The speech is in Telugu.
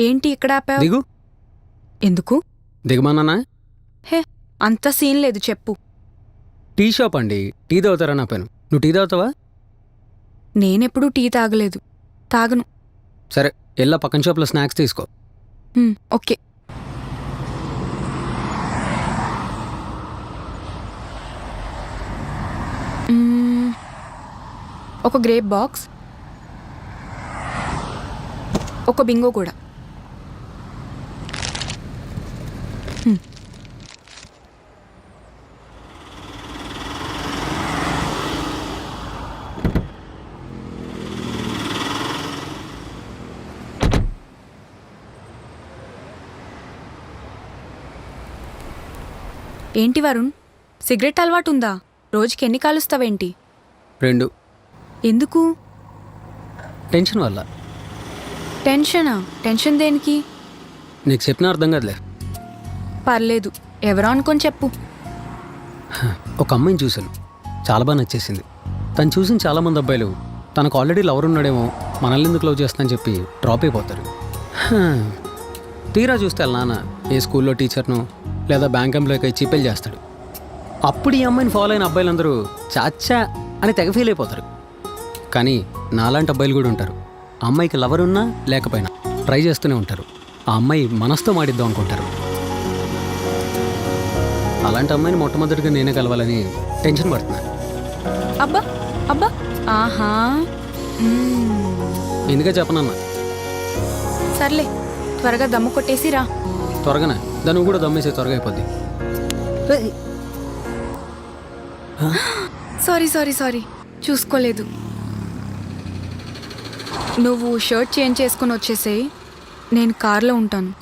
ఏంటి ఇక్కడ ఆపావు? దిగు. ఎందుకు? దిగమన్నానా? హే, అంత సీన్ లేదు, చెప్పు. టీ షాప్ అండి. టీ తాగుతారా నా పైన? నువ్వు టీ తాగుతావా? నేనెప్పుడూ టీ తాగలేదు, తాగను. సరే, ఎల్లా పక్కన షాప్లో స్నాక్స్ తీసుకో. ఓకే. ఒక గ్రేప్ బాక్స్, ఒక బింగో కూడా. ఏంటి వరుణ్, సిగరెట్ అలవాటు ఉందా? రోజుకి ఎన్ని కాలుస్తావేంటి? 2. ఎందుకు? టెన్షన్ వల్ల. టెన్షనా? టెన్షన్ దేనికి? నీకు చెప్పినా అర్థం కాదులే. పర్లేదు, ఎవరో అనుకొని చెప్పు. ఒక అమ్మాయిని చూశాను, చాలా బాగా నచ్చేసింది. తను చూసిన చాలామంది అబ్బాయిలు తనకు ఆల్రెడీ లవర్ ఉన్నాడేమో, మనల్ని ఎందుకు లవ్ చేస్తానని చెప్పి డ్రాప్ అయిపోతారు. తీరా చూస్తే వాళ్ళ నాన్న ఏ స్కూల్లో టీచర్ను లేదా బ్యాంక్ ఎంప్లాయ్కి ఇచ్చి పెళ్లి చేస్తాడు. అప్పుడు ఈ అమ్మాయిని ఫాలో అయిన అబ్బాయిలందరూ చాచా అని తెగ ఫీల్ అయిపోతారు. కానీ నాలాంటి అబ్బాయిలు కూడా ఉంటారు. ఆ అమ్మాయికి లవర్ ఉన్నా లేకపోయినా ట్రై చేస్తూనే ఉంటారు. ఆ అమ్మాయి మనసుతో మాడిద్దాం అనుకుంటారు. అలాంటి అమ్మాయిని మొట్టమొదటిగా నేనే కలవాలని టెన్షన్ పడుతున్నాను. అబ్బా అబ్బా, ఆహా. ఎందుకే చెప్పనన్నా? సర్లే, త్వరగా దమ్ము కొట్టేసి రా. త్వరగానే దాన్ని కూడా దమ్మేసే, త్వరగా అయిపోద్ది. సారీ సారీ సారీ, చూసుకోలేదు. నువ్వు షర్ట్ చేంజ్ చేసుకుని వచ్చేసేయి, నేను కార్లో ఉంటాను.